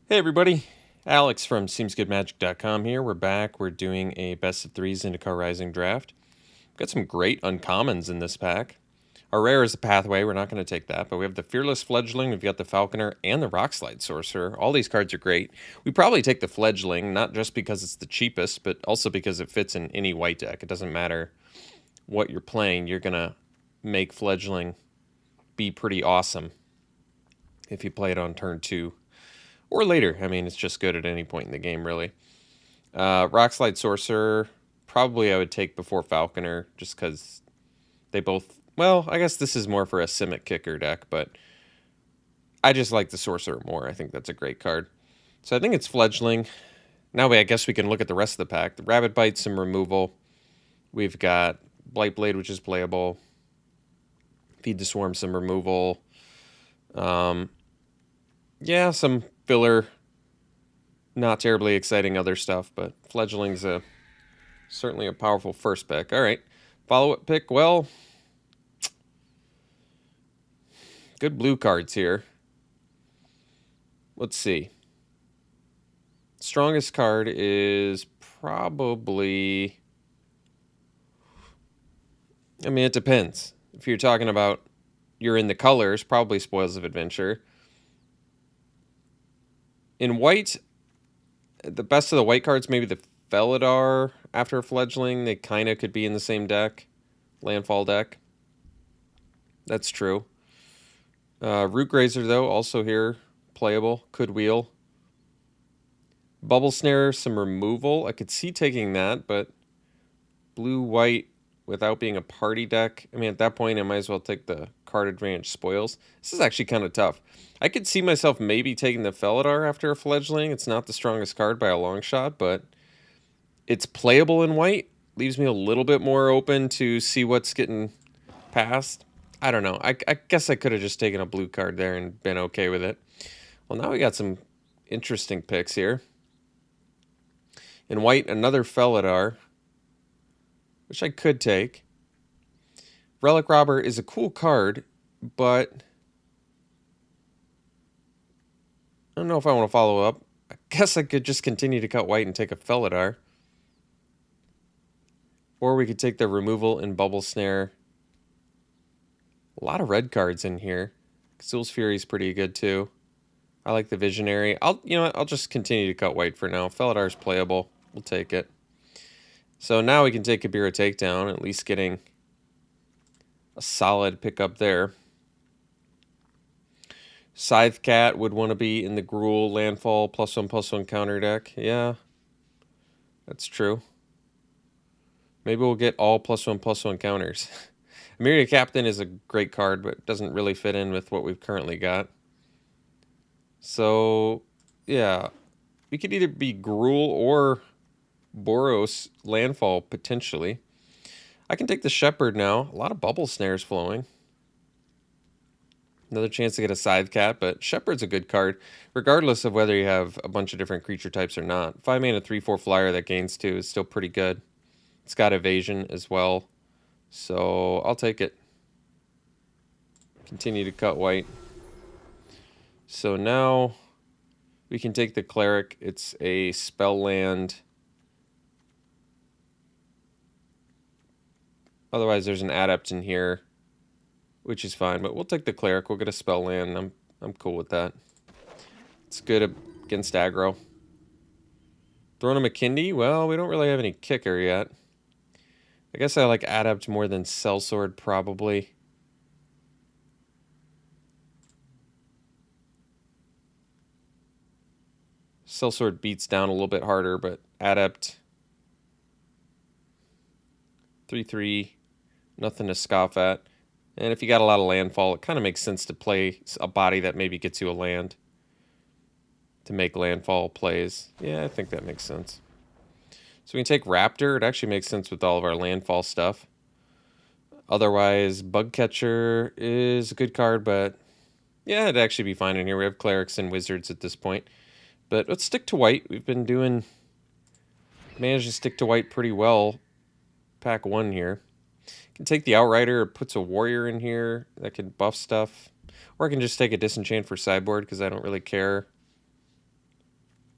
Hey everybody, Alex from SeemsGoodMagic.com here. We're back. We're doing a best of threes Zendikar Rising draft. We've got some great uncommons in this pack. Our rare is the Pathway. We're not going to take that, but we have the Fearless Fledgling, we've got the Falconer, and the Rockslide Sorcerer. All these cards are great. We probably take the Fledgling, not just because it's the cheapest, but also because it fits in any white deck. It doesn't matter what you're playing, you're going to make Fledgling be pretty awesome if you play it on turn 2. Or later. I mean, it's just good at any point in the game, really. Rockslide Sorcerer, probably I would take before Falconer, just because they both... Well, I guess this is more for a Simic Kicker deck, but I just like the Sorcerer more. I think that's a great card. So I think it's Fledgling. Now I guess we can look at the rest of the pack. The Rabbit Bite, some removal. We've got Blightblade, which is playable. Feed the Swarm, some removal. Yeah, some filler, not terribly exciting other stuff, but Fledgling's certainly a powerful first pick. All right, follow-up pick, well, good blue cards here. Let's see. Strongest card is probably... I mean, it depends. If you're talking about you're in the colors, probably Spoils of Adventure. In white, the best of the white cards, maybe the Felidar after Fledgling. They kind of could be in the same deck. Landfall deck. That's true. Root Grazer, though, also here. Playable. Could wheel. Bubble Snare, some removal. I could see taking that, but blue-white without being a party deck. I mean, at that point, I might as well take the card advantage spoils. This is actually kind of tough. I could see myself maybe taking the Felidar after a Fledgling. It's not the strongest card by a long shot, but it's playable in white. Leaves me a little bit more open to see what's getting passed. I don't know. I guess I could have just taken a blue card there and been okay with it. Well, now we got some interesting picks here. In white, another Felidar, which I could take. Relic Robber is a cool card, but I don't know if I want to follow up. I guess I could just continue to cut white and take a Felidar. Or we could take the removal and Bubble Snare. A lot of red cards in here. Xul's Fury is pretty good too. I like the Visionary. I'll just continue to cut white for now. Felidar's playable. We'll take it. So now we can take Kabira Takedown, at least getting a solid pickup there. Scythe Cat would want to be in the Gruul Landfall +1/+1 counter deck. Yeah, that's true. Maybe we'll get all +1/+1 counters. Amelia Captain is a great card, but doesn't really fit in with what we've currently got. So, yeah, we could either be Gruul or Boros Landfall, potentially. I can take the Shepherd now. A lot of Bubble Snares flowing. Another chance to get a Scythe Cat, but Shepherd's a good card, regardless of whether you have a bunch of different creature types or not. 5 mana, 3/4 flyer that gains 2 is still pretty good. It's got evasion as well, so I'll take it. Continue to cut white. So now we can take the Cleric. It's a spell land. Otherwise, there's an Adept in here, which is fine, but we'll take the Cleric. We'll get a spell land. I'm cool with that. It's good against aggro. Throwing a McKindy? Well, we don't really have any kicker yet. I guess I like Adept more than Sellsword, probably. Sellsword beats down a little bit harder, but Adept 3/3, nothing to scoff at. And if you got a lot of landfall, it kind of makes sense to play a body that maybe gets you a land to make landfall plays. Yeah, I think that makes sense. So we can take Raptor. It actually makes sense with all of our landfall stuff. Otherwise, Bugcatcher is a good card, but yeah, it'd actually be fine in here. We have Clerics and Wizards at this point. But let's stick to white. We've been managed to stick to white pretty well. Pack 1 here. Can take the Outrider, or puts a Warrior in here that can buff stuff. Or I can just take a Disenchant for sideboard because I don't really care.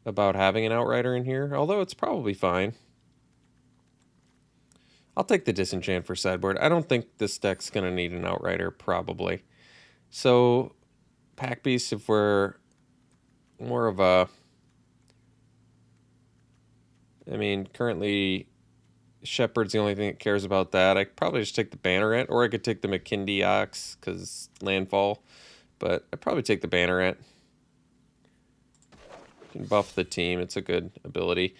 about having an Outrider in here, although it's probably fine. I'll take the Disenchant for sideboard. I don't think this deck's going to need an Outrider, probably. So, Pack Beast, if we're more of a... I mean, currently, Shepherd's the only thing that cares about that. I could probably just take the Banneret, or I could take the McKindy Ox, because landfall. But I'd probably take the Banneret. Can buff the team. It's a good ability.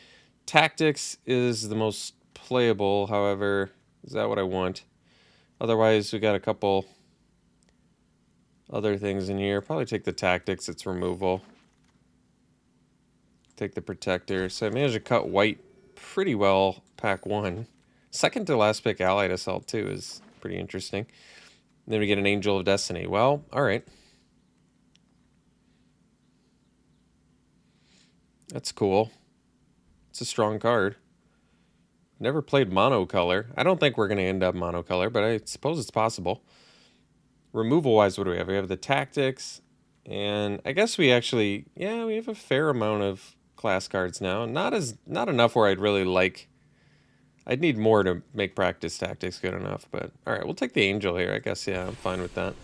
Tactics is the most playable, however. Is that what I want? Otherwise, we got a couple other things in here. Probably take the Tactics. It's removal. Take the Protector. So I managed to cut white pretty well, pack 1. Second to last pick, Allied Assault, too, is pretty interesting. And then we get an Angel of Destiny. Well, alright. That's cool. It's a strong card. Never played Monocolor. I don't think we're going to end up Monocolor, but I suppose it's possible. Removal-wise, what do we have? We have the Tactics, and I guess we actually... Yeah, we have a fair amount of class cards now. Not enough where I'd really like... I'd need more to make Practice Tactics good enough, but... Alright, we'll take the Angel here. I guess, yeah, I'm fine with that.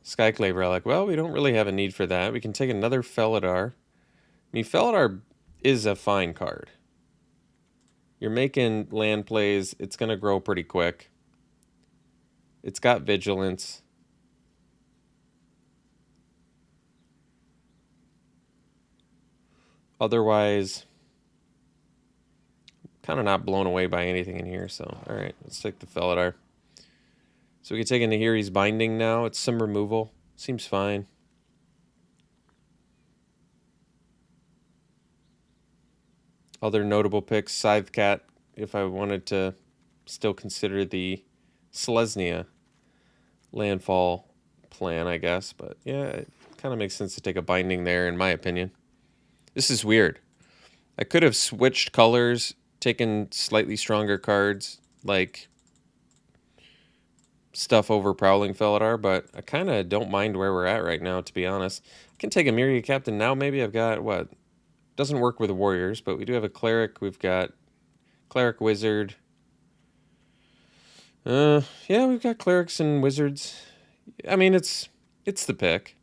Skyclave Relic. Well, we don't really have a need for that. We can take another Felidar. I mean, Felidar is a fine card. You're making land plays. It's going to grow pretty quick. It's got Vigilance. Otherwise, kind of not blown away by anything in here. So, all right, let's take the Felidar. So we can take into here. He's Binding now. It's some removal. Seems fine. Other notable picks, Scythecat, if I wanted to still consider the Selesnya landfall plan, I guess. But yeah, it kind of makes sense to take a Binding there, in my opinion. This is weird. I could have switched colors, taken slightly stronger cards, like stuff over Prowling Felidar, but I kind of don't mind where we're at right now, to be honest. I can take a Myriad Captain now, maybe. I've got, what? Doesn't work with Warriors, but we do have a Cleric. We've got Cleric Wizard. Yeah, we've got Clerics and Wizards. I mean, it's the pick.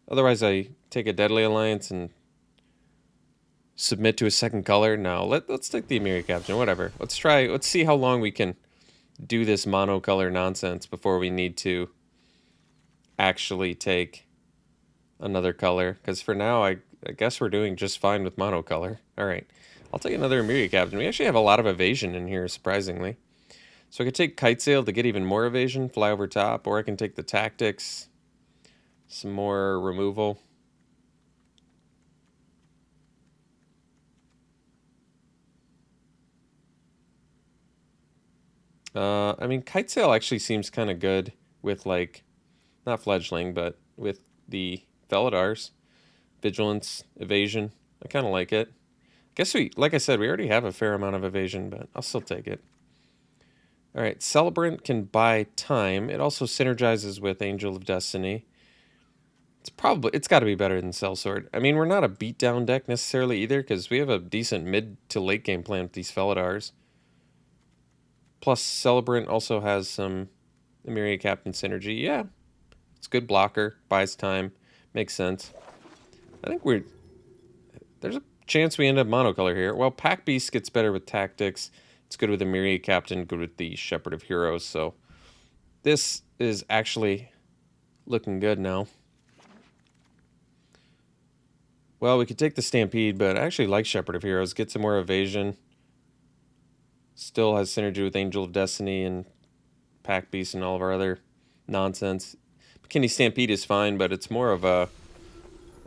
Otherwise, I take a Deadly Alliance and submit to a second color. No, let's take the Myriad Captain, whatever. Let's see how long we can do this monocolor nonsense before we need to actually take another color. Because for now, I guess we're doing just fine with monocolor. All right, I'll take another Myriad Captain. We actually have a lot of evasion in here, surprisingly. So I could take Kite Sail to get even more evasion, fly over top, or I can take the Tactics, some more removal. I mean, Kite Sail actually seems kind of good with, like, not Fledgling, but with the Felidars. Vigilance, evasion. I kind of like it. I guess like I said, we already have a fair amount of evasion, but I'll still take it. All right, Celebrant can buy time. It also synergizes with Angel of Destiny. It's got to be better than Sellsword. I mean, we're not a beatdown deck necessarily either, because we have a decent mid to late game plan with these Felidars. Plus, Celebrant also has some Myriad Captain synergy. Yeah, it's good blocker, buys time, makes sense. I think there's a chance we end up monocolor here. Well, Pack Beast gets better with Tactics. It's good with the Myriad Captain, good with the Shepherd of Heroes. So this is actually looking good now. Well, we could take the Stampede, but I actually like Shepherd of Heroes. Get some more evasion. Still has synergy with Angel of Destiny and Pack Beast and all of our other nonsense. McKinney Stampede is fine, but it's more of a...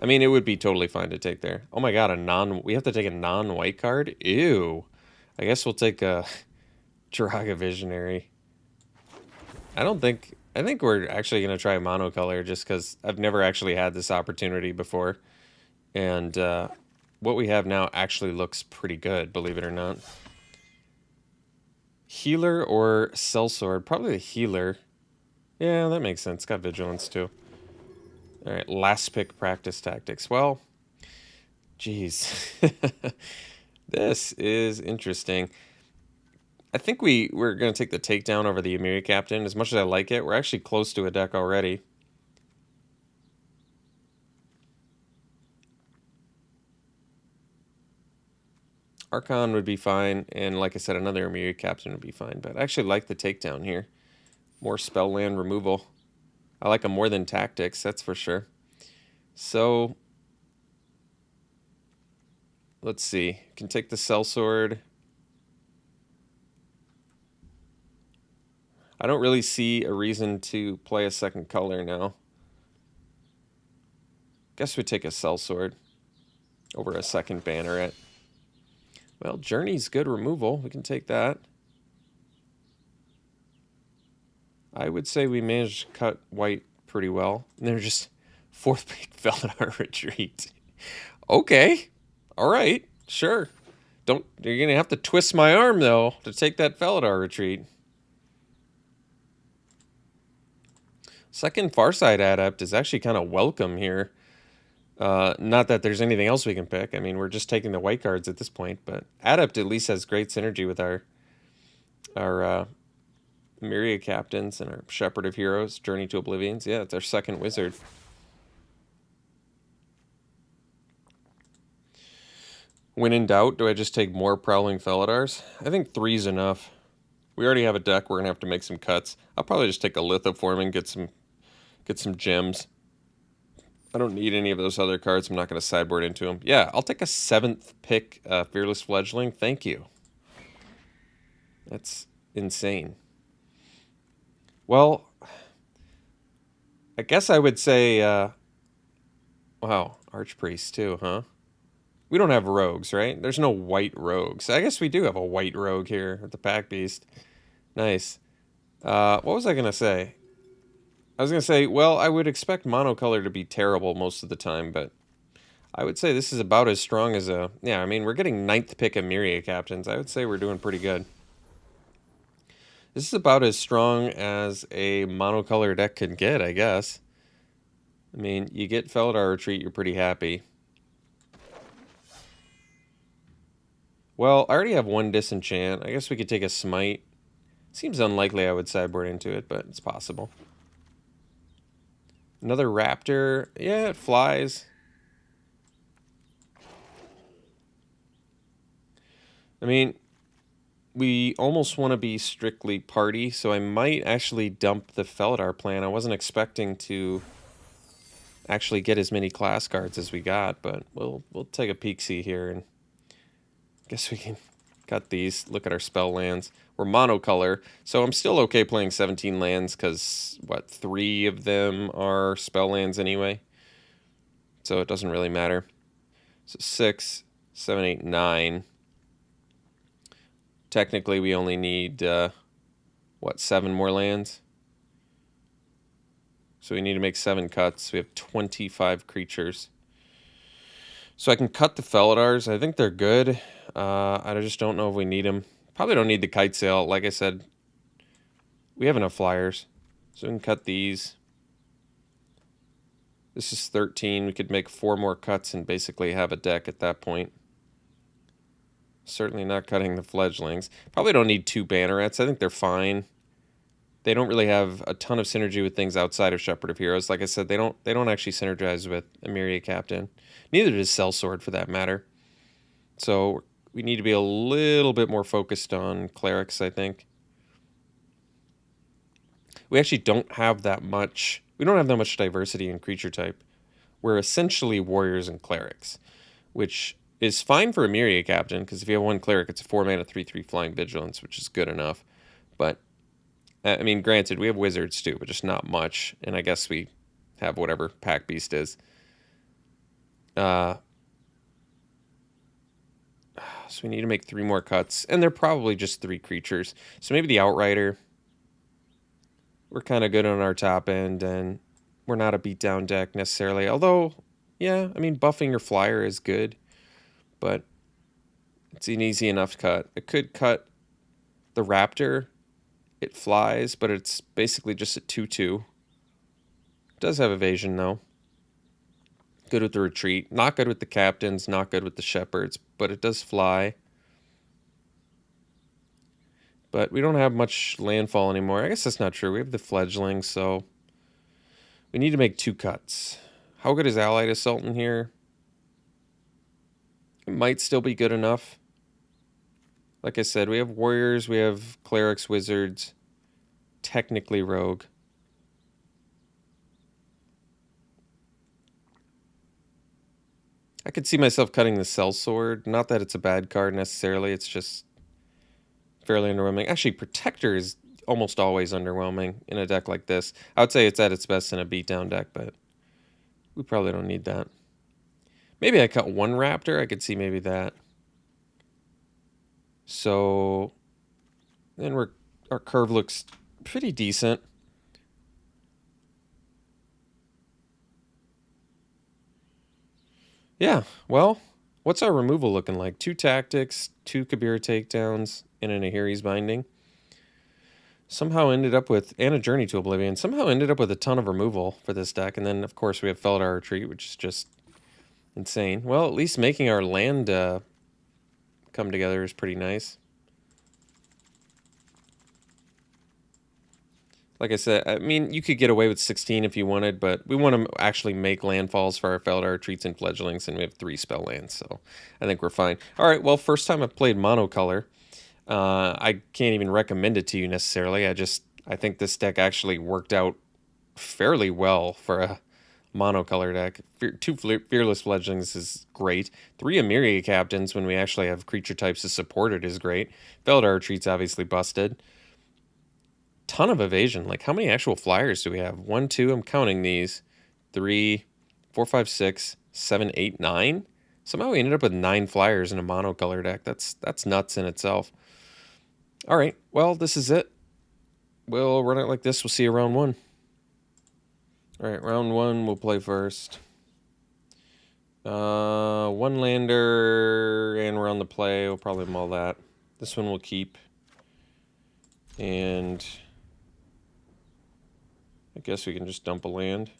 I mean, it would be totally fine to take there. Oh my god, we have to take a non-white card? Ew. I guess we'll take a Draga Visionary. I think we're actually going to try monocolor just because I've never actually had this opportunity before. And what we have now actually looks pretty good, believe it or not. Healer or Sellsword? Probably the Healer. Yeah, that makes sense. It's got Vigilance too. All right, last pick practice tactics. Well, geez. This is interesting. I think we're going to take the takedown over the Emiri Captain. As much as I like it, we're actually close to a deck already. Archon would be fine, and like I said, another Emiri Captain would be fine. But I actually like the takedown here. More spell land removal. I like them more than tactics, that's for sure. So, let's see. Can take the Sellsword. I don't really see a reason to play a second color now. Guess we take a Sellsword over a second Banneret. Well, Journey's good removal. We can take that. I would say we managed to cut white pretty well. And they're just fourth pick Felidar Retreat. Okay. All right. Sure. You're going to have to twist my arm, though, to take that Felidar Retreat. Second Farside Adept is actually kind of welcome here. Not that there's anything else we can pick. I mean, we're just taking the white cards at this point, but Adept at least has great synergy with our Myriad Captains and our Shepherd of Heroes, Journey to Oblivions. Yeah, it's our second wizard. When in doubt, do I just take more Prowling Felidars? I think 3's enough. We already have a deck. We're going to have to make some cuts. I'll probably just take a Lithoform and get some gems. I don't need any of those other cards. I'm not going to sideboard into them. Yeah, I'll take a 7th pick Fearless Fledgling. Thank you. That's insane. Well, I guess I would say, wow, Archpriest too, huh? We don't have rogues, right? There's no white rogues. I guess we do have a white rogue here at the Pack Beast. Nice. What was I going to say? I was going to say, well, I would expect Monocolor to be terrible most of the time, but I would say this is about as strong as a... Yeah, I mean, we're getting 9th pick of Myriad Captains. I would say we're doing pretty good. This is about as strong as a Monocolor deck can get, I guess. I mean, you get Felidar Retreat, you're pretty happy. Well, I already have one Disenchant. I guess we could take a Smite. Seems unlikely I would sideboard into it, but it's possible. Another Raptor. Yeah, it flies. I mean, we almost want to be strictly party, so I might actually dump the Felidar plan. I wasn't expecting to actually get as many class cards as we got, but we'll take a peek-see here, and I guess we can cut these. Look at our spell lands. We're monocolor, so I'm still okay playing 17 lands because, 3 of them are spell lands anyway, so it doesn't really matter. So 6, 7, 8, 9. Technically, we only need, 7 more lands? So we need to make 7 cuts. We have 25 creatures. So I can cut the Felidars. I think they're good. I just don't know if we need them. Probably don't need the Kite Sail. Like I said, we have enough flyers. So we can cut these. This is 13. We could make 4 more cuts and basically have a deck at that point. Certainly not cutting the fledglings. Probably don't need 2 Bannerets. I think they're fine. They don't really have a ton of synergy with things outside of Shepherd of Heroes. Like I said, they don't actually synergize with a Myriad Captain. Neither does Sellsword for that matter. So we need to be a little bit more focused on clerics, I think. We actually don't have that much. We don't have that much diversity in creature type. We're essentially warriors and clerics, which is fine for a Myriad Captain, because if you have 1 cleric, it's a 4-mana 3/3 flying vigilance, which is good enough. But I mean, granted, we have wizards too, but just not much. And I guess we have whatever Pack Beast is. So we need to make 3 more cuts, and they're probably just 3 creatures. So maybe the Outrider. We're kind of good on our top end, and we're not a beatdown deck necessarily. Although, yeah, I mean, buffing your flyer is good, but it's an easy enough cut. It could cut the Raptor. It flies, but it's basically just a 2/2. It does have evasion, though. good with the retreat. Not good with the captains. Not good with the shepherds. But it does fly. But we don't have much landfall anymore. I guess that's not true. We have the fledgling, so we need to make 2 cuts. How good is Allied Assault in here? It might still be good enough. Like I said, we have warriors, we have clerics, wizards, technically rogue. I could see myself cutting the sellsword. Not that it's a bad card necessarily, it's just fairly underwhelming. Actually, Protector is almost always underwhelming in a deck like this. I would say it's at its best in a beatdown deck, but we probably don't need that. Maybe I cut 1 Raptor. I could see maybe that. So then our curve looks pretty decent. Yeah, well, what's our removal looking like? 2 tactics, 2 Kabir takedowns, and an Ahiri's Binding. Somehow ended up with, and a Journey to Oblivion. Somehow ended up with a ton of removal for this deck. And then, of course, we have Felidar Retreat, which is just insane. Well, at least making our land come together is pretty nice. Like I said, I mean, you could get away with 16 if you wanted, but we want to actually make landfalls for our Felidar Retreats and Fledglings, and we have 3 spell lands, so I think we're fine. All right, well, first time I've played Monocolor. I can't even recommend it to you necessarily. I think this deck actually worked out fairly well for a Monocolor deck. 2 Fearless Fledglings is great. 3 Emiria Captains when we actually have creature types to support it is great. Felidar Retreat's obviously busted. Ton of evasion. Like, how many actual flyers do we have? 1, 2, I'm counting these. 3, 4, 5, 6, 7, 8, 9. Somehow we ended up with 9 flyers in a Monocolor deck. That's nuts in itself. All right, well, this is it. We'll run it like this. We'll see you round 1. All right, round 1, we'll play first. 1 lander, and we're on the play. We'll probably mull that. This one we'll keep. And I guess we can just dump a land.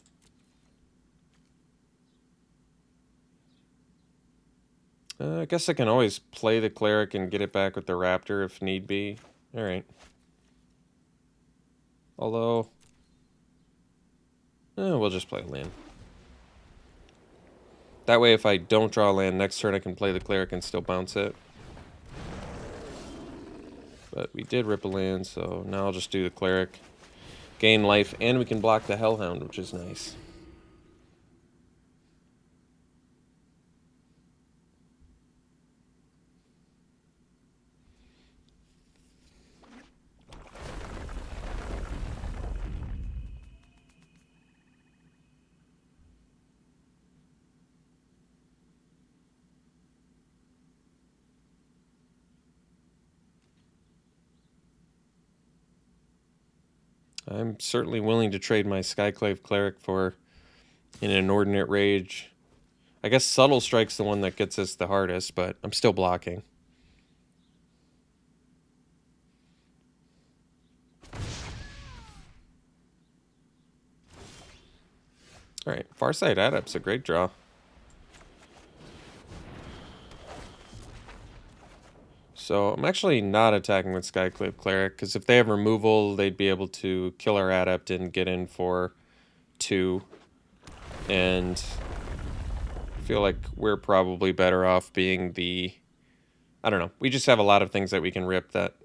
I guess I can always play the cleric and get it back with the raptor if need be. All right. Although, we'll just play a land. That way, if I don't draw a land next turn, I can play the cleric and still bounce it. But we did rip a land, so now I'll just do the cleric. Gain life, and we can block the Hellhound, which is nice. I'm certainly willing to trade my Skyclave Cleric for an Inordinate Rage. I guess Subtle Strike's the one that gets us the hardest, but I'm still blocking. Alright, Farsight Adept's a great draw. So I'm actually not attacking with Skyclave Cleric, because if they have removal, they'd be able to kill our Adept and get in for 2. And I feel like we're probably better off being the... I don't know. We just have a lot of things that we can rip that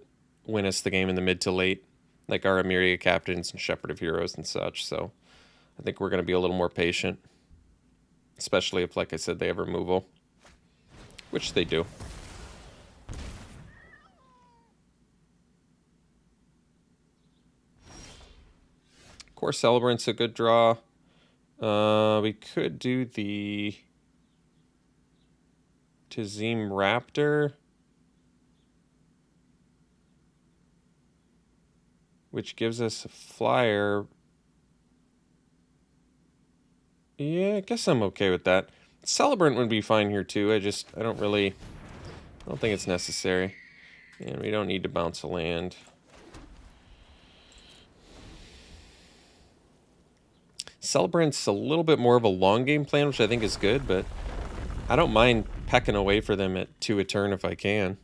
win us the game in the mid to late, like our Emiria Captains and Shepherd of Heroes and such. So I think we're going to be a little more patient, especially if, like I said, they have removal, which they do. Core Celebrant's a good draw. We could do the Tazim Raptor, which gives us a flyer. Yeah, I guess I'm okay with that. Celebrant would be fine here too. I don't think it's necessary. And we don't need to bounce a land. Celebrant's a little bit more of a long game plan, which I think is good, but I don't mind pecking away for them at 2 a turn if I can.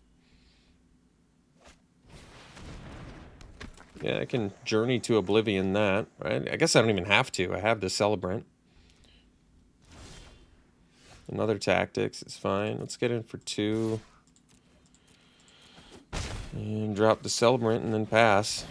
Yeah, I can Journey to Oblivion that, right? I guess I don't even have to. I have the Celebrant. Another Tactics is fine. Let's get in for 2. And drop the Celebrant and then pass.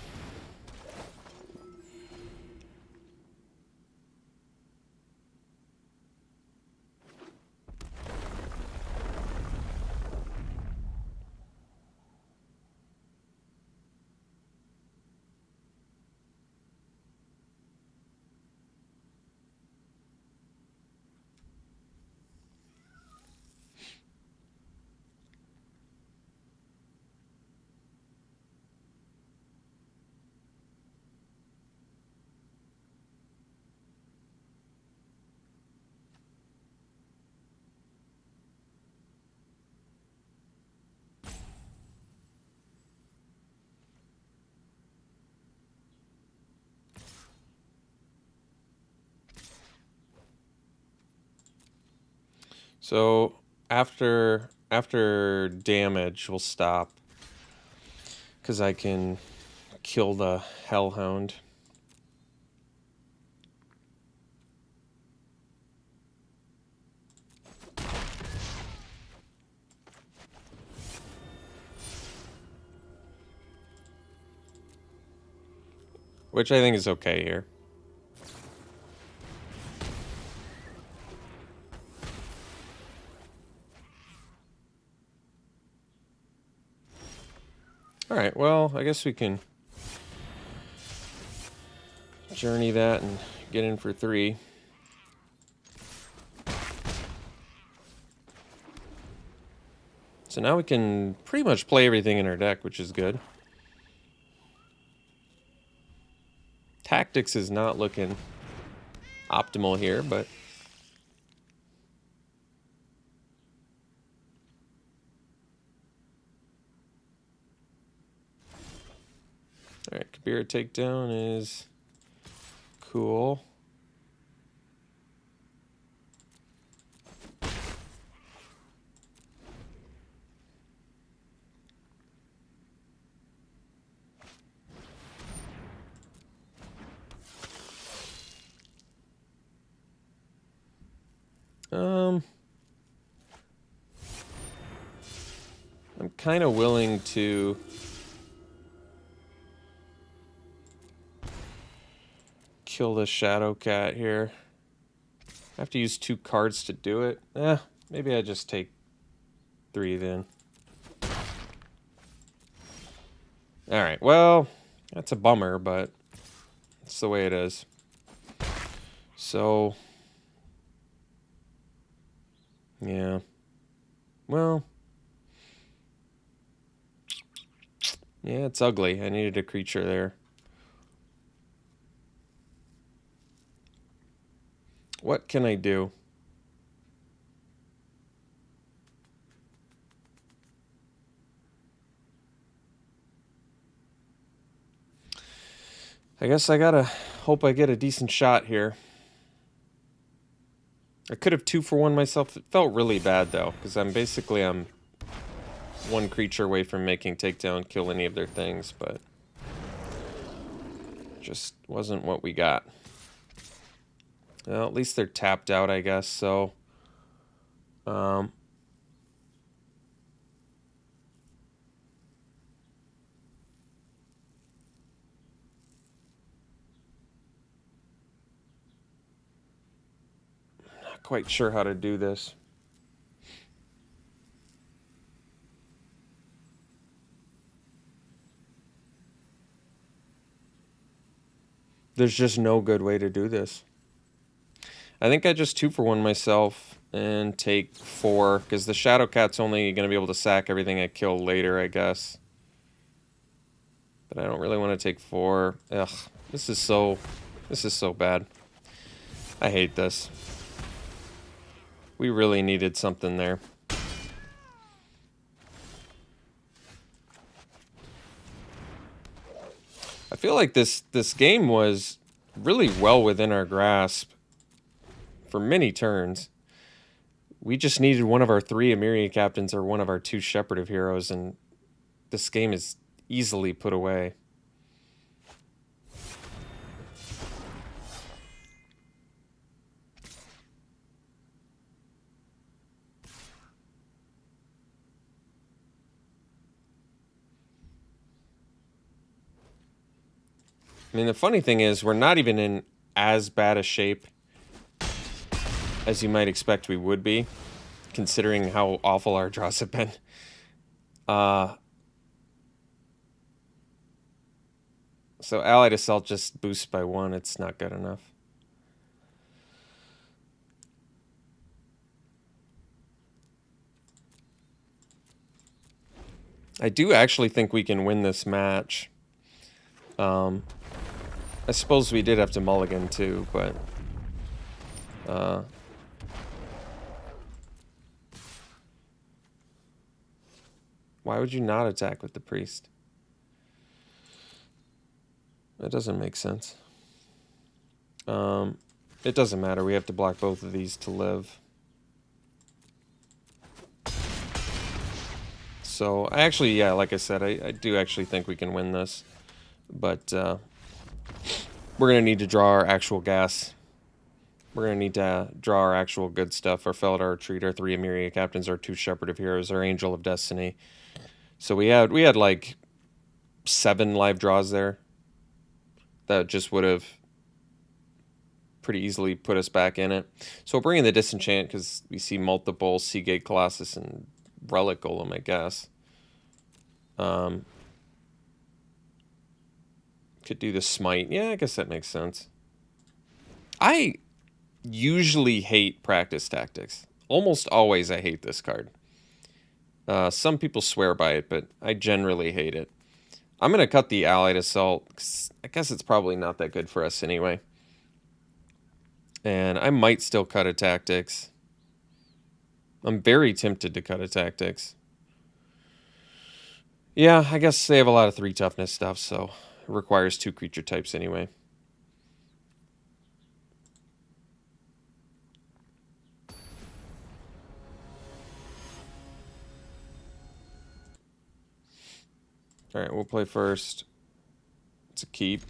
So after damage, we'll stop. Because I can kill the Hellhound. Which I think is okay here. Alright, well, I guess we can Journey that and get in for 3. So now we can pretty much play everything in our deck, which is good. Tactics is not looking optimal here, but alright, Kabira takedown is cool. I'm kind of willing to kill the Shadow Cat here. I have to use 2 cards to do it. Maybe I just take 3 then. Alright, well, that's a bummer, but it's the way it is. So, yeah. Well, yeah, it's ugly. I needed a creature there. What can I do? I guess I gotta hope I get a decent shot here. I could have 2-for-1 myself. It felt really bad though, because I'm 1 creature away from making takedown kill any of their things, but just wasn't what we got. Well, at least they're tapped out, I guess, so not quite sure how to do this. There's just no good way to do this. I think I just 2-for-1 myself and take 4, because the Shadow Cat's only going to be able to sack everything I kill later, I guess. But I don't really want to take 4. Ugh, this is so bad. I hate this. We really needed something there. I feel like this game was really well within our grasp for many turns. We just needed one of our 3 Emiria captains or one of our 2 Shepherd of Heroes, and this game is easily put away. I mean, the funny thing is, we're not even in as bad a shape as you might expect we would be, considering how awful our draws have been. So Allied Assault just boosts by 1. It's not good enough. I do actually think we can win this match. I suppose we did have to mulligan too, but why would you not attack with the priest? That doesn't make sense. It doesn't matter. We have to block both of these to live. So I actually, yeah, like I said, I do actually think we can win this, but we're gonna need to draw our actual gas. We're gonna need to draw our actual good stuff: our Felidar Retreat, our 3 Emiria captains, our 2 Shepherd of Heroes, our Angel of Destiny. So we had like 7 live draws there that just would have pretty easily put us back in it. So we'll bring in the Disenchant because we see multiple Seagate Colossus and Relic Golem, I guess. Could do the Smite. Yeah, I guess that makes sense. I usually hate Practice Tactics. Almost always I hate this card. Some people swear by it, but I generally hate it. I'm going to cut the Allied Assault, 'cause I guess it's probably not that good for us anyway. And I might still cut a Tactics. I'm very tempted to cut a Tactics. Yeah, I guess they have a lot of 3 toughness stuff, so it requires 2 creature types anyway. Alright, we'll play first. It's a keep.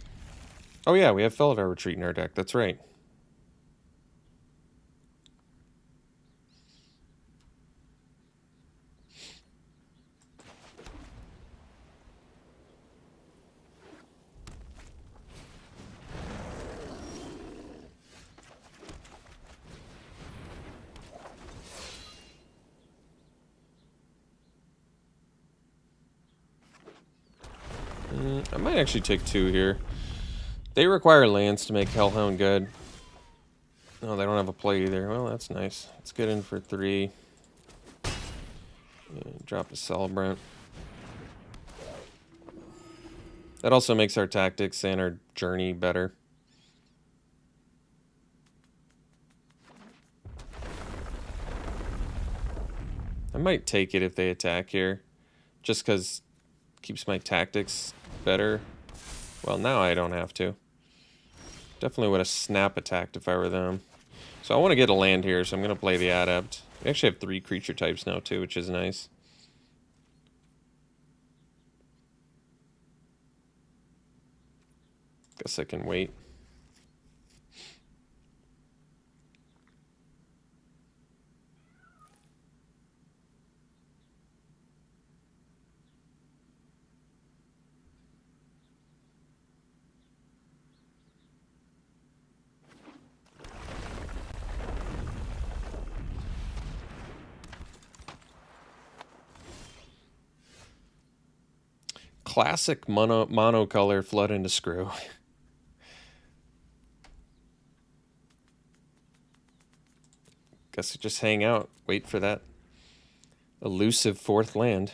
Oh yeah, we have Felidar Retreat in our deck, that's right. I might actually take 2 here. They require lands to make Hellhound good. Oh, they don't have a play either. Well, that's nice. Let's get in for 3. Drop a Celebrant. That also makes our tactics and our journey better. I might take it if they attack here, just because it keeps my tactics better. Well, now I don't have to. Definitely would have snap attacked if I were them. So I want to get a land here, so I'm going to play the Adept. We actually have 3 creature types now too, which is nice. Guess I can wait. Classic monocolor Flood into Screw. Guess I just hang out, wait for that elusive 4th land.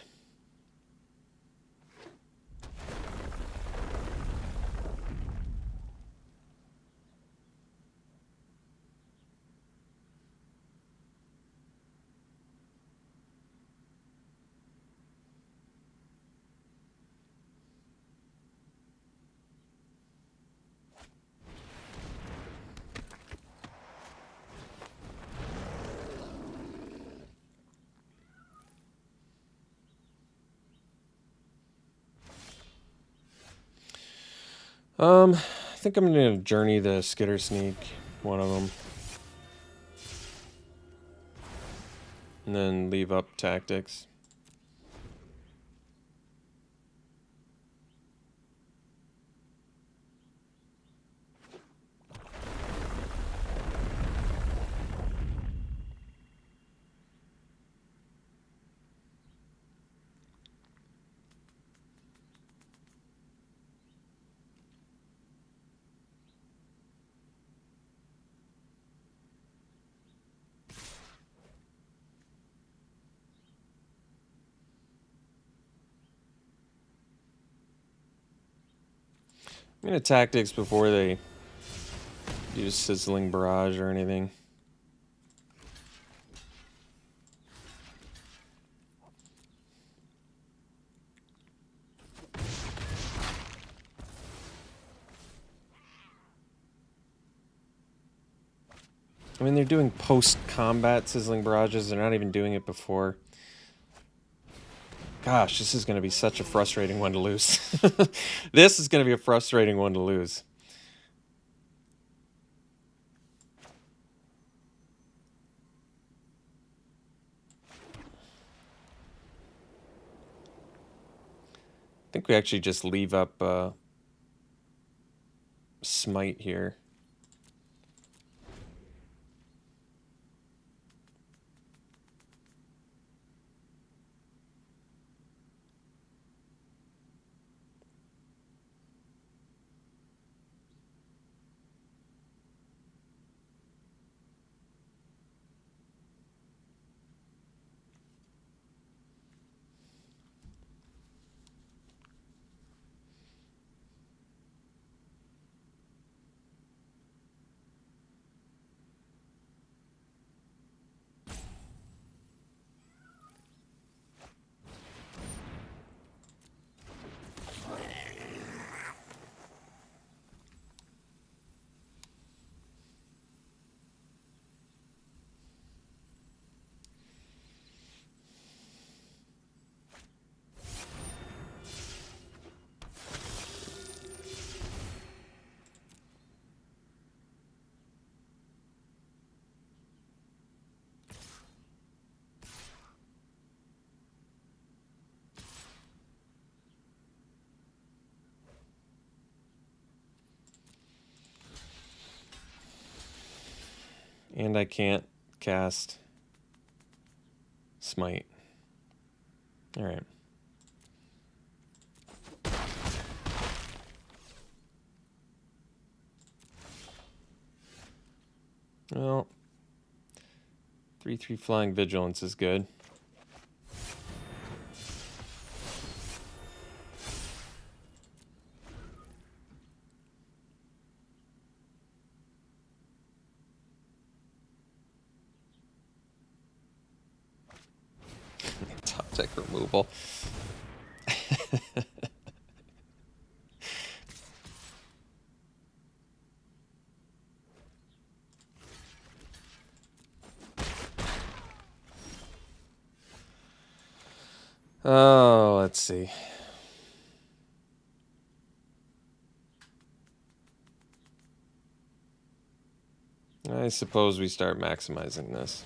I think I'm gonna journey the Skitter Sneak, one of them, and then leave up Tactics. I'm gonna Tactics before they use Sizzling Barrage or anything. I mean, they're doing post-combat Sizzling Barrages. They're not even doing it before. Gosh, this is going to be such a frustrating one to lose. This is going to be a frustrating one to lose. I think we actually just leave up Smite here. And I can't cast Smite. All right. Well, 3/3 Flying Vigilance is good. Top deck removal. Oh, let's see. I suppose we start maximizing this.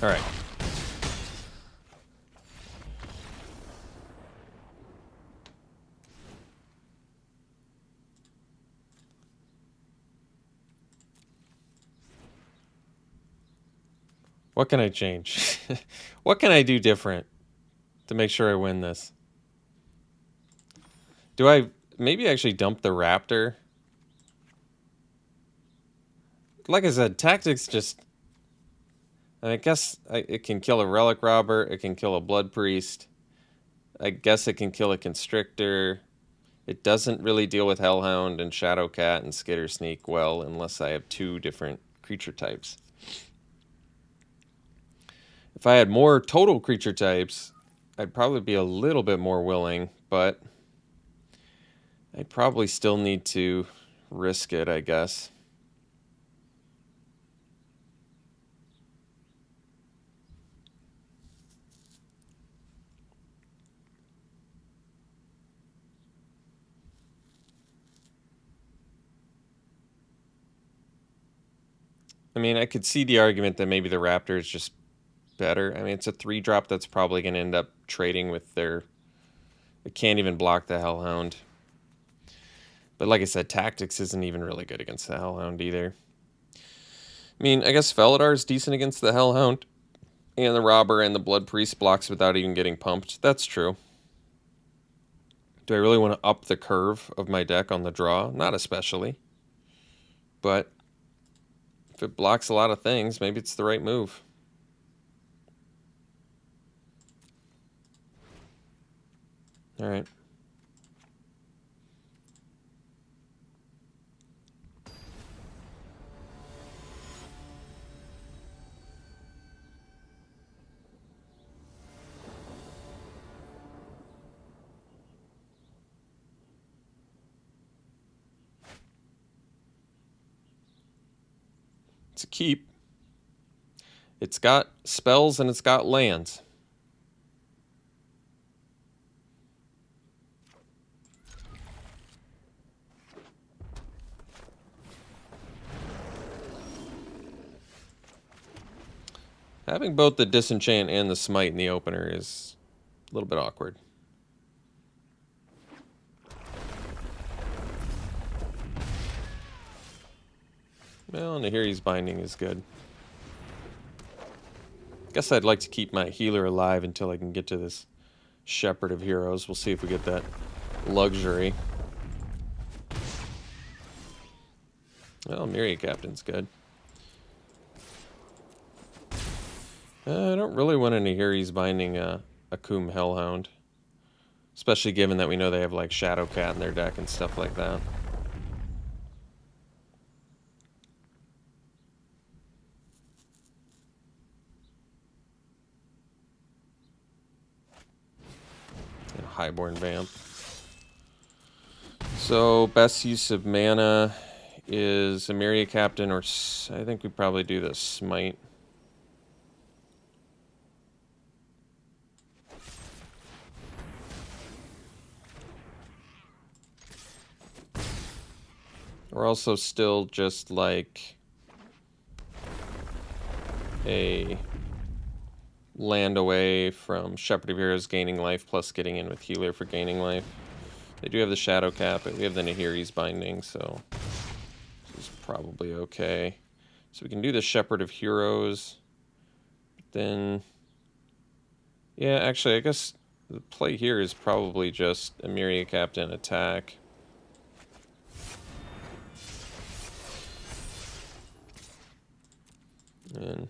All right. What can I change? What can I do different to make sure I win this? Do I maybe actually dump the Raptor? Like I said, tactics just... I guess it can kill a Relic Robber. It can kill a Blood Priest. I guess it can kill a Constrictor. It doesn't really deal with Hellhound and Shadowcat and Skitter Sneak well unless I have two different creature types. If I had more total creature types, I'd probably be a little bit more willing, but I'd probably still need to risk it, I guess. I mean, I could see the argument that maybe the Raptor is just better. I mean, it's a 3-drop that's probably going to end up trading with their... It can't even block the Hellhound. But like I said, Tactics isn't even really good against the Hellhound either. I mean, I guess Felidar is decent against the Hellhound. And the Robber and the Blood Priest blocks without even getting pumped. That's true. Do I really want to up the curve of my deck on the draw? Not especially. But if it blocks a lot of things, maybe it's the right move. All right. It's a keep. It's got spells and it's got lands. Having both the Disenchant and the Smite in the opener is a little bit awkward. Well, Nahiri's Binding is good. Guess I'd like to keep my healer alive until I can get to this Shepherd of Heroes. We'll see if we get that luxury. Well, Myriad Captain's good. I don't really want a Nahiri's Binding a Akum Hellhound. Especially given that we know they have like Shadowcat in their deck and stuff like that. And Highborn Vamp. So best use of mana is a Myriad Captain, or I think we probably do the Smite. We're also still just like a land away from Shepherd of Heroes gaining life plus getting in with Healer for gaining life. They do have the Shadowcat, but we have the Nahiri's Binding, so this is probably okay. So we can do the Shepherd of Heroes. But then, yeah, actually, I guess the play here is probably just a Myriad Captain attack. And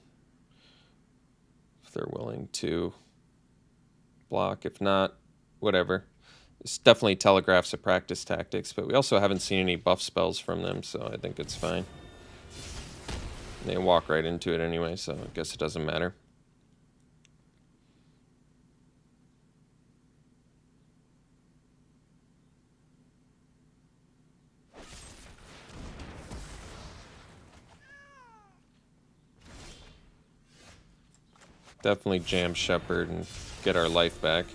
if they're willing to block, if not, whatever. This definitely telegraphs a practice tactics, but we also haven't seen any buff spells from them, so I think it's fine. They walk right into it anyway, so I guess it doesn't matter. Definitely jam Shepherd and get our life back.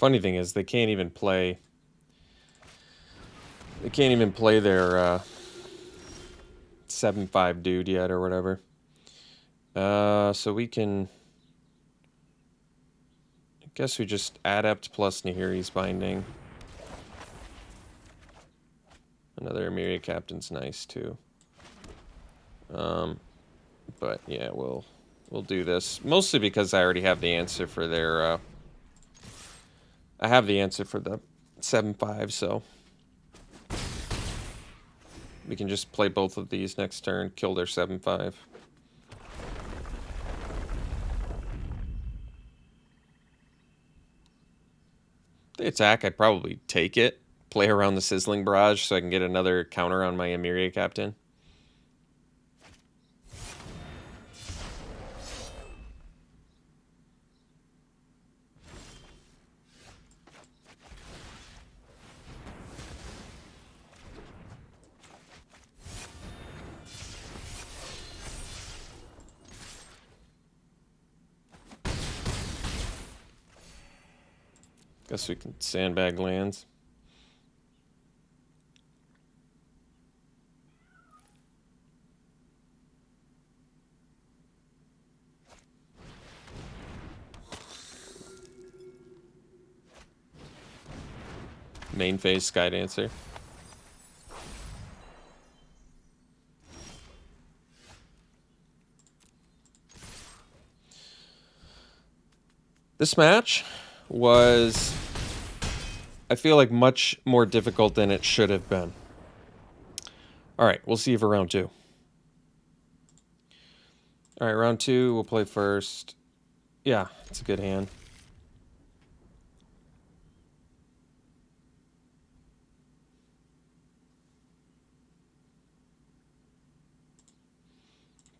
Funny thing is, they can't even play... They can't even play their 7/5 dude yet, or whatever. So we can... I guess we just Adept plus Nahiri's Binding. Another Emiria Captain's nice, too. But, yeah, we'll do this. Mostly because I already have the answer for their... I have the answer for the 7/5, so... We can just play both of these next turn, kill their 7/5. The attack, I'd probably take it, play around the Sizzling Barrage so I can get another counter on my Emiria Captain. Guess we can sandbag lands. Main phase Skydancer. This match was, I feel like, much more difficult than it should have been. Alright, we'll see you for round 2. Alright, round 2, we'll play first. Yeah, it's a good hand.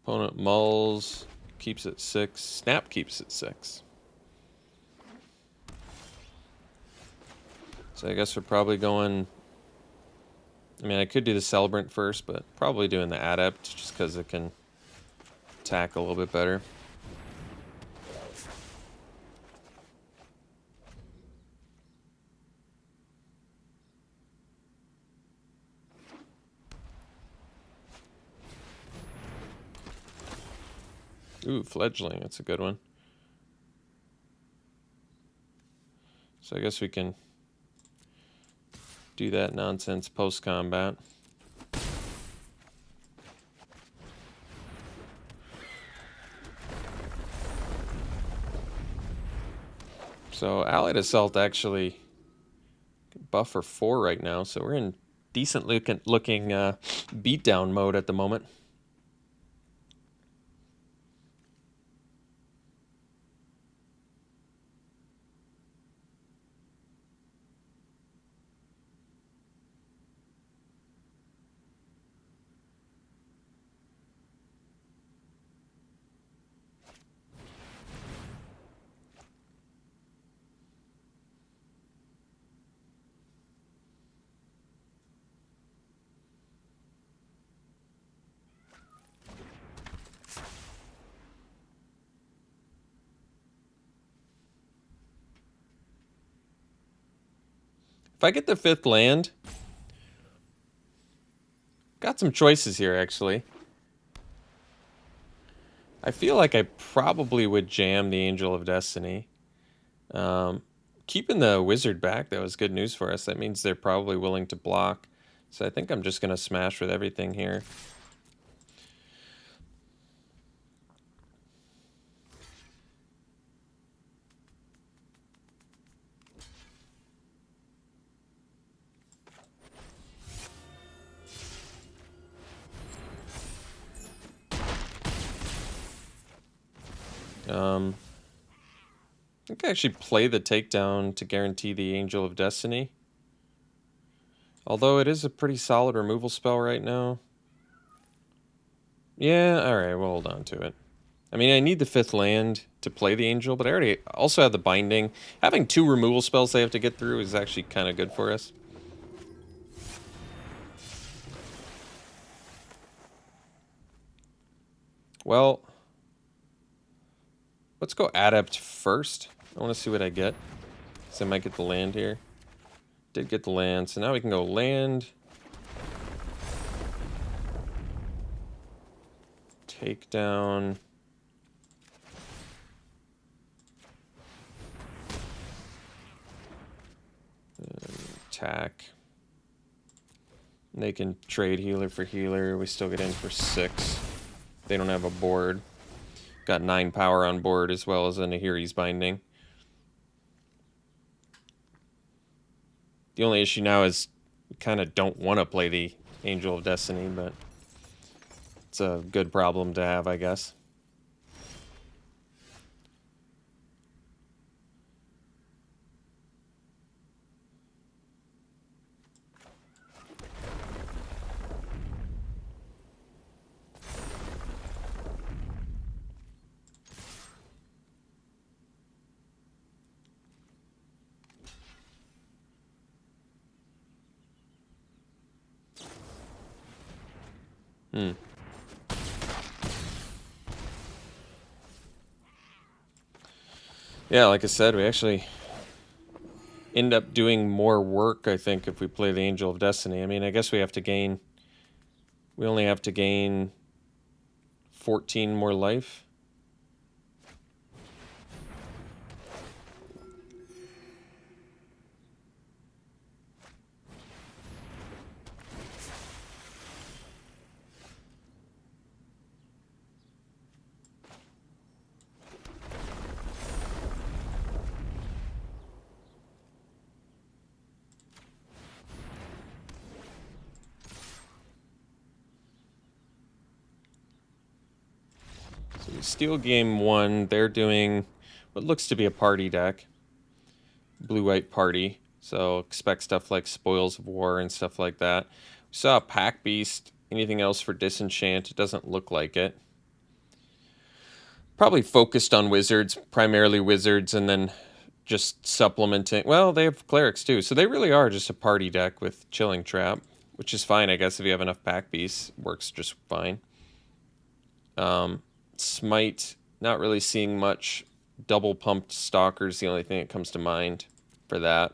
Opponent mulls, keeps it 6. Snap keeps it 6. So I guess we're probably going... I mean, I could do the Celebrant first, but probably doing the Adept, just because it can attack a little bit better. Ooh, Fledgling, that's a good one. So I guess we can do that nonsense post-combat. So Allied Assault actually buff for 4 right now, so we're in decent looking beatdown mode at the moment. If I get the 5th land, got some choices here, actually. I feel like I probably would jam the Angel of Destiny. Keeping the Wizard back, that was good news for us. That means they're probably willing to block. So I think I'm just going to smash with everything here. I think I actually play the takedown to guarantee the Angel of Destiny. Although it is a pretty solid removal spell right now. Yeah, alright, we'll hold on to it. I mean, I need the 5th land to play the Angel, but I already also have the Binding. Having 2 removal spells they have to get through is actually kind of good for us. Well, let's go Adept first. I want to see what I get. So I might get the land here. Did get the land, so now we can go land. Take down. Attack. And they can trade healer for healer. We still get in for 6. They don't have a board. Got 9 power on board as well as a Nahiri's Binding. The only issue now is we kind of don't want to play the Angel of Destiny, but it's a good problem to have, I guess. Yeah, like I said, we actually end up doing more work, I think, if we play the Angel of Destiny. I mean, I guess we have to gain... We only have to gain 14 more life. So we steal game 1. They're doing what looks to be a party deck. Blue-white party. So expect stuff like Spoils of War and stuff like that. We saw a Pack Beast. Anything else for Disenchant? It doesn't look like it. Probably focused on Wizards, primarily Wizards, and then just supplementing. Well, they have Clerics too, so they really are just a party deck with Chilling Trap, which is fine, I guess, if you have enough Pack Beasts. Works just fine. Smite, not really seeing much. Double Pumped Stalkers, the only thing that comes to mind for that.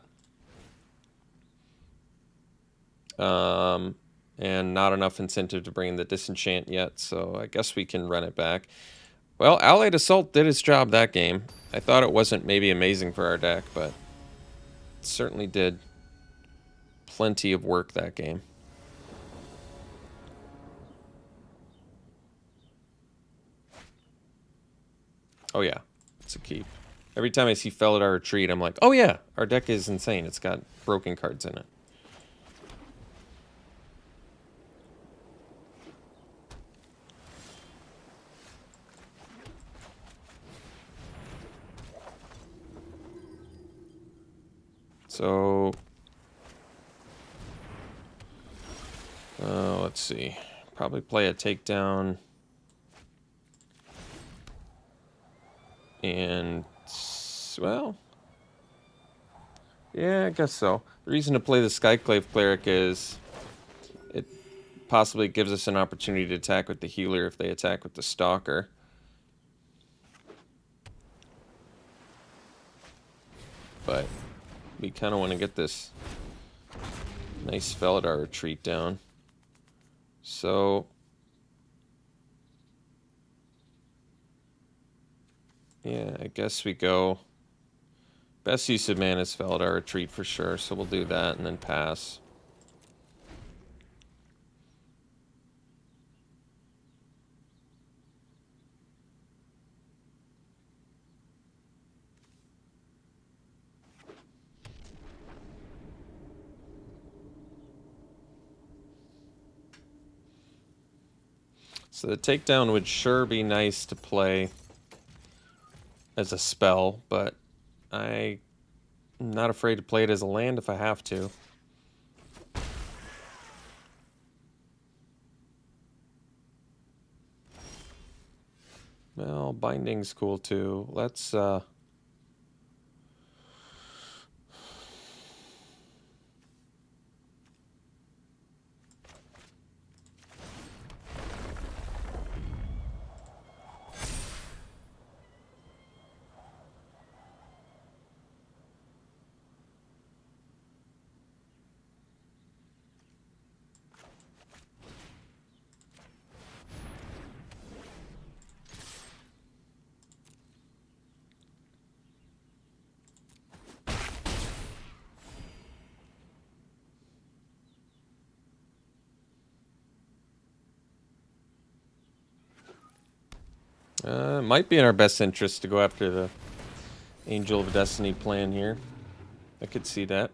And not enough incentive to bring in the Disenchant yet, so I guess we can run it back. Well, Allied Assault did its job that game. I thought it wasn't maybe amazing for our deck, but it certainly did plenty of work that game. Oh yeah, it's a keep. Every time I see Felidar Retreat, I'm like, oh yeah, our deck is insane. It's got broken cards in it. So, let's see. Probably play a takedown. And, well, yeah, I guess so. The reason to play the Skyclave Cleric is it possibly gives us an opportunity to attack with the healer if they attack with the Stalker. But we kind of want to get this nice Felidar Retreat down. So, yeah, I guess we go. Best use of mana is Felidar Retreat for sure, so we'll do that and then pass. So the takedown would sure be nice to play as a spell, but I'm not afraid to play it as a land if I have to. Well, binding's cool too. Let's It might be in our best interest to go after the Angel of Destiny plan here. I could see that.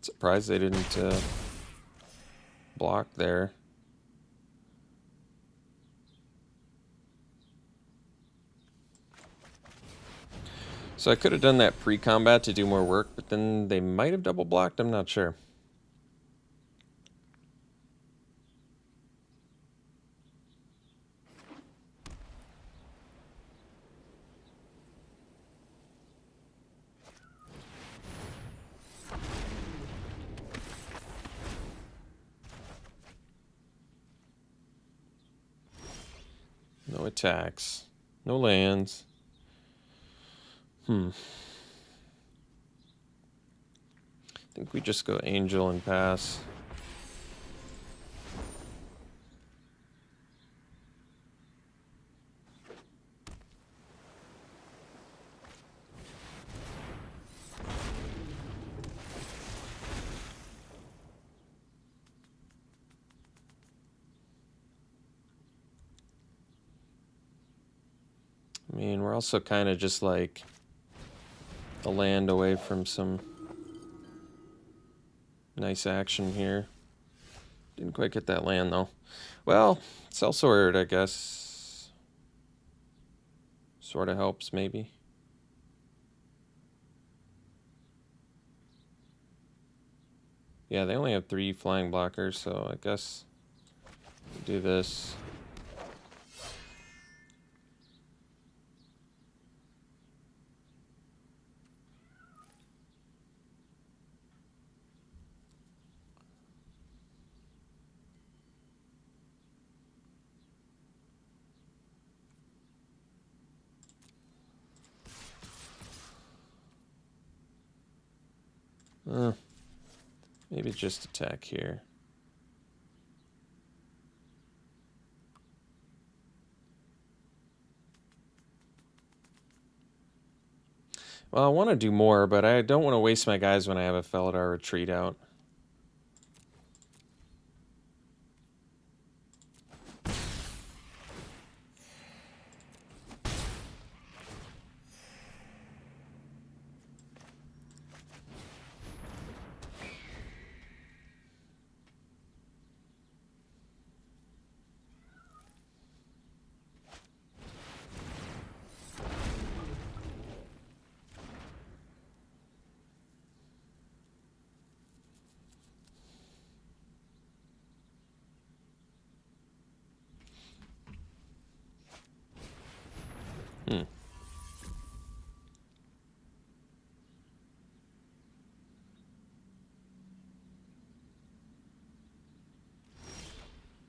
Surprised they didn't block there. So I could have done that pre-combat to do more work, but then they might have double blocked, I'm not sure. No attacks. No lands. I think we just go Angel and pass. I mean, we're also kind of just like a land away from some nice action here. Didn't quite get that land though. Well, Sellsword, I guess. Sort of helps, maybe. Yeah, they only have 3 flying blockers, so I guess we'll do this. Maybe just attack here. Well, I want to do more, but I don't want to waste my guys when I have a Felidar retreat out.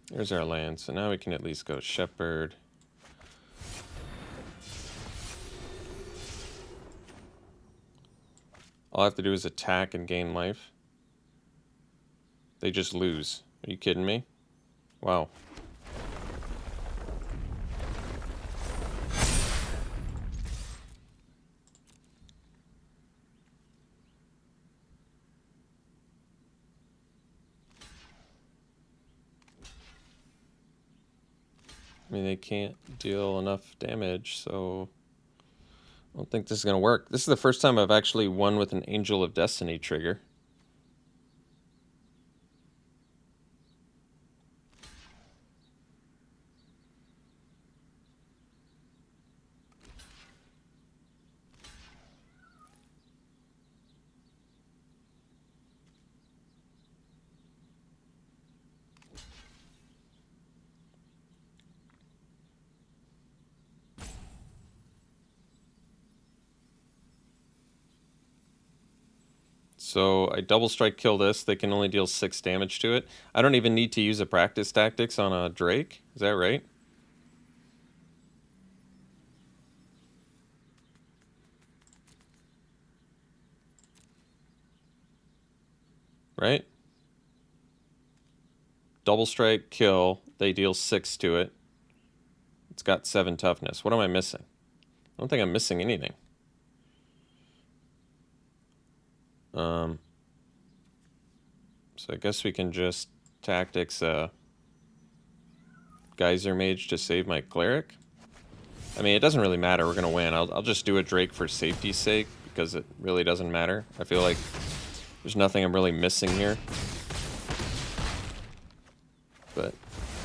There's our land, so now we can at least go Shepherd. All I have to do is attack and gain life. They just lose. Are you kidding me? Wow. I mean, they can't deal enough damage, so I don't think this is going to work. This is the first time I've actually won with an Angel of Destiny trigger. So I double strike kill this. They can only deal 6 damage to it. I don't even need to use a practice tactics on a Drake. Is that right? right? Double strike, kill. They deal 6 to it. It's got 7 toughness. What am I missing? I don't think I'm missing anything. So I guess we can just tactics Geyser Mage to save my cleric. I mean, it doesn't really matter. We're going to win. I'll just do a Drake for safety's sake because it really doesn't matter. I feel like there's nothing I'm really missing here. But,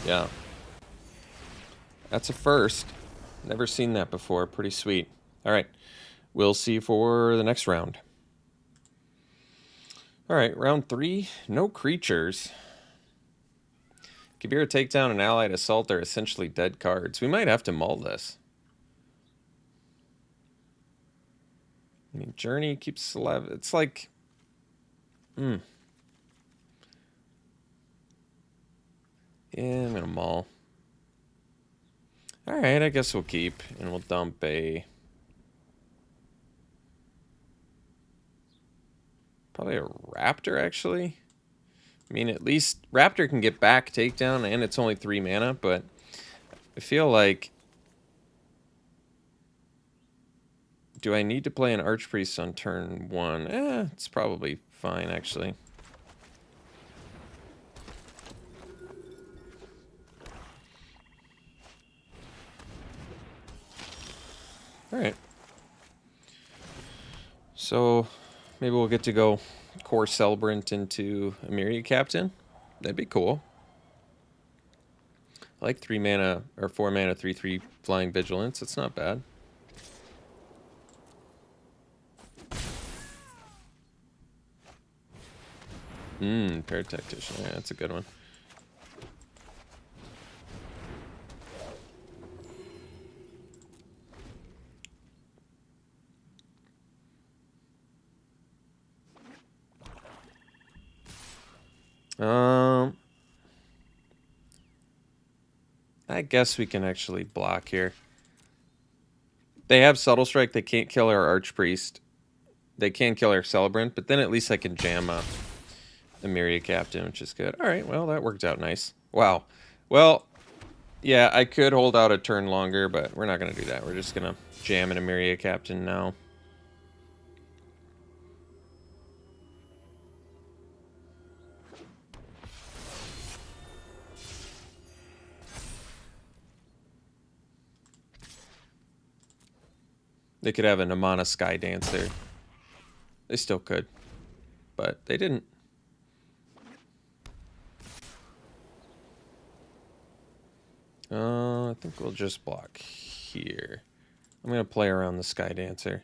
yeah. That's a first. Never seen that before. Pretty sweet. All right. We'll see for the next round. All right, round 3. No creatures. Kabira Takedown and Allied Assault are essentially dead cards. We might have to mull this. I mean, Journey keeps alive. It's like... Yeah, I'm going to mull. Alright, I guess we'll keep. And we'll dump a... Probably a Raptor, actually. I mean, at least Raptor can get back takedown, and it's only 3 mana, but I feel like... Do I need to play an Archpriest on turn 1? It's probably fine, actually. Alright. So, maybe we'll get to go Core Celebrant into a Myriad Captain. That'd be cool. I like 3 mana, or 4 mana, 3/3 Flying Vigilance. It's not bad. Paratactician. Yeah, that's a good one. I guess we can actually block here. They have Subtle Strike. They can't kill our Archpriest. They can kill our Celebrant, but then at least I can jam a Myriad Captain, which is good. All right, well, that worked out nice. Wow. Well, yeah, I could hold out a turn longer, but we're not going to do that. We're just going to jam in a Myriad Captain now. They could have a Namana Sky Dancer. They still could, but they didn't. I think we'll just block here. I'm going to play around the Sky Dancer.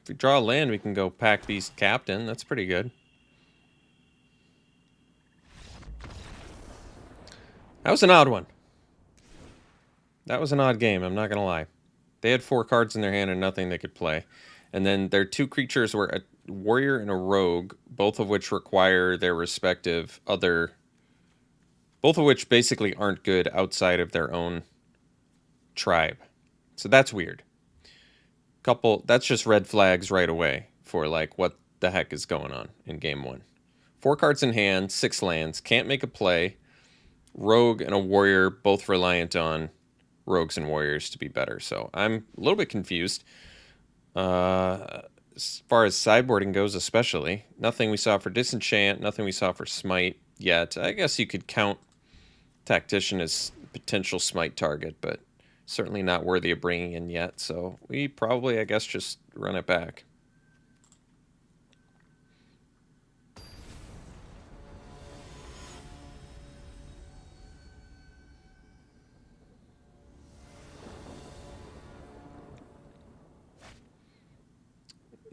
If we draw a land, we can go Pack Beast Captain. That's pretty good. That was an odd one. That was an odd game, I'm not going to lie. They had 4 cards in their hand and nothing they could play. And then their 2 creatures were a warrior and a rogue, both of which require their respective other... Both of which basically aren't good outside of their own tribe. So that's weird. That's just red flags right away for like what the heck is going on in game 1. 4 cards in hand, 6 lands, can't make a play. Rogue and a warrior, both reliant on rogues and warriors to be better. So I'm a little bit confused. As far as sideboarding goes, especially. Nothing we saw for Disenchant, nothing we saw for Smite yet. I guess you could count Tactician as potential Smite target, but certainly not worthy of bringing in yet. So we probably, I guess, just run it back.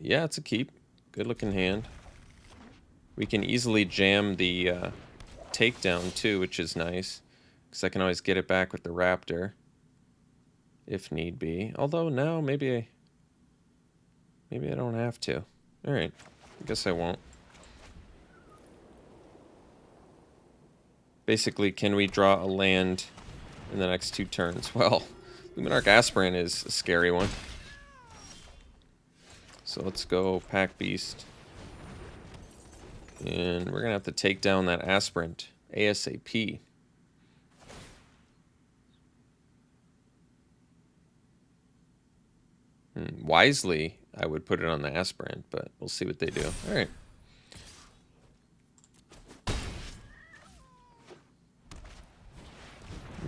Yeah, it's a keep. Good looking hand. We can easily jam the takedown too, which is nice. Because I can always get it back with the Raptor. If need be. Although now maybe I don't have to. Alright. I guess I won't. Basically, can we draw a land in the next 2 turns? Well, Luminarch Aspirant is a scary one. So let's go Pack Beast. And we're going to have to take down that Aspirant ASAP. Wisely, I would put it on the Aspirant, but we'll see what they do. All right.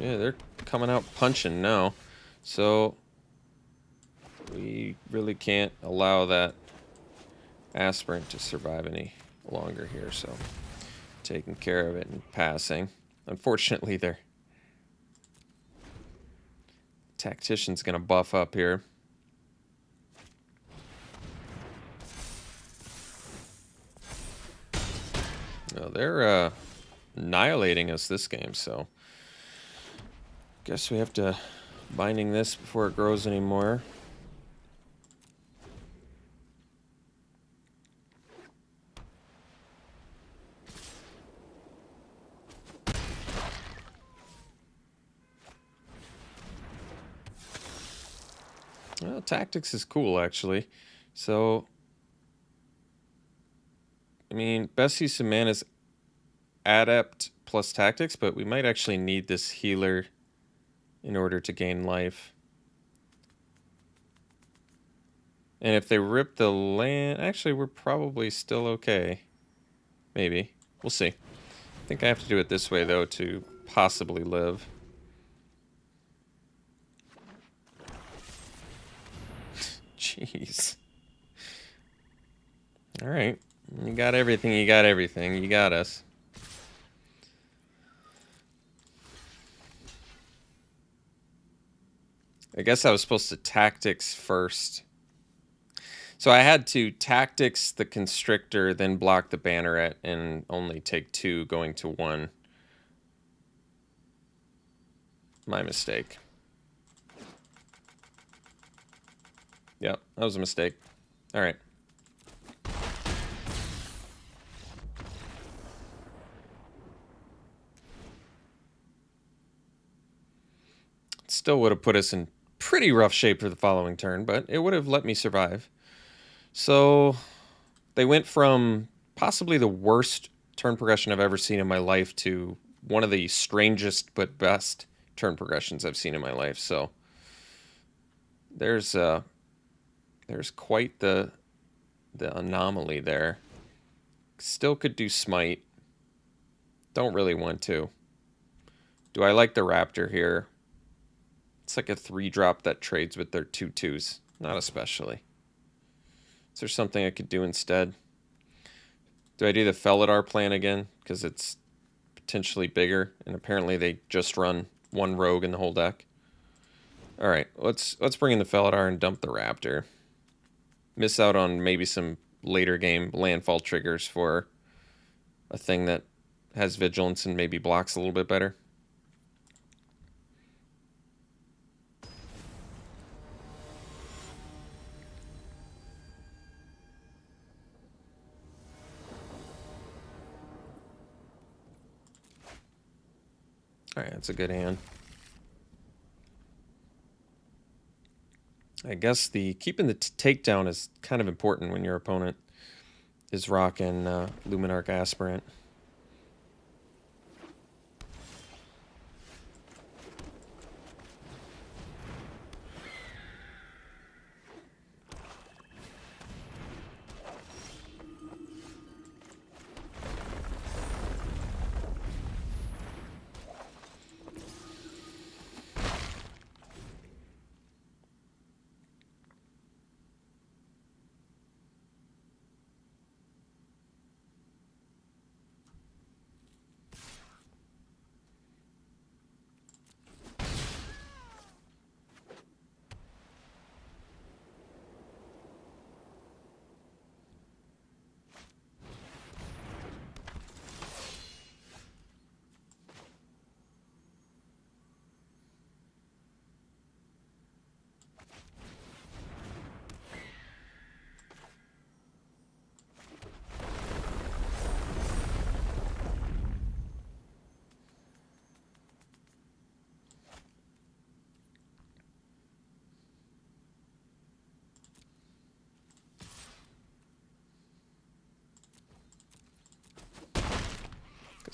Yeah, they're coming out punching now. So we really can't allow that Aspirant to survive any longer here, so taking care of it and passing. Unfortunately, their Tactician's going to buff up here. No, they're annihilating us this game, so guess we have to binding this before it grows anymore. Well, tactics is cool, actually. So, I mean, best use of mana is adept plus tactics, but we might actually need this healer in order to gain life. And if they rip the land... Actually, we're probably still okay. Maybe. We'll see. I think I have to do it this way, though, to possibly live. Jeez. Alright. You got everything, you got everything. You got us. I guess I was supposed to tactics first. So I had to tactics the Constrictor, then block the Banneret, and only take 2 going to 1. My mistake. Yep, that was a mistake. Alright. Still would have put us in pretty rough shape for the following turn, but it would have let me survive. So they went from possibly the worst turn progression I've ever seen in my life to one of the strangest but best turn progressions I've seen in my life. So there's quite the anomaly there. Still could do Smite. Don't really want to. Do I like the Raptor here? It's like a 3-drop that trades with their 2/2s. Not especially. Is there something I could do instead? Do I do the Felidar plan again? Because it's potentially bigger, and apparently they just run 1 rogue in the whole deck. Alright, let's bring in the Felidar and dump the Raptor. Miss out on maybe some later game landfall triggers for a thing that has vigilance and maybe blocks a little bit better. Alright, that's a good hand. I guess keeping the takedown is kind of important when your opponent is rocking Luminarch Aspirant.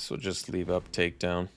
So just leave up takedown.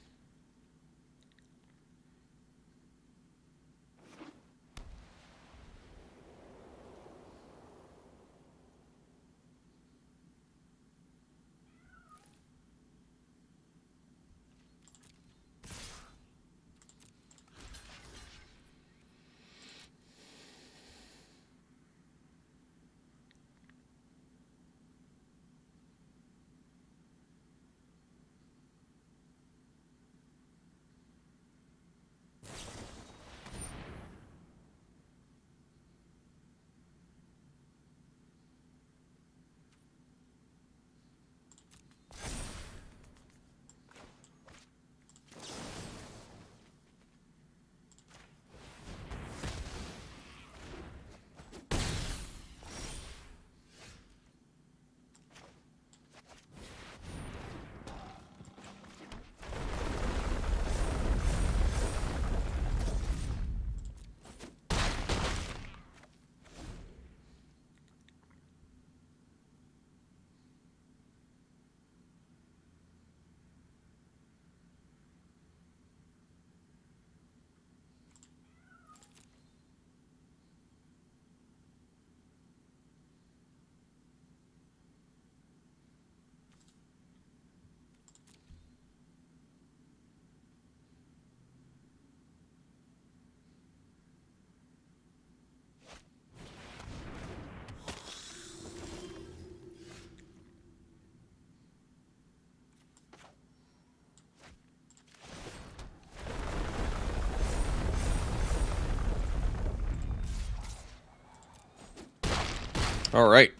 All right.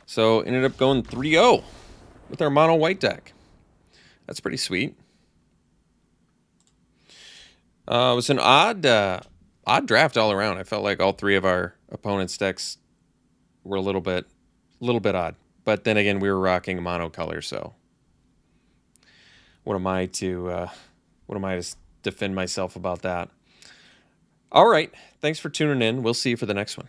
So ended up going 3-0 with our mono white deck. That's pretty sweet. It was an odd draft all around. I felt like all three of our opponents' decks were a little bit odd. But then again, we were rocking Monocolor, so what am I to defend myself about that? All right. Thanks for tuning in. We'll see you for the next one.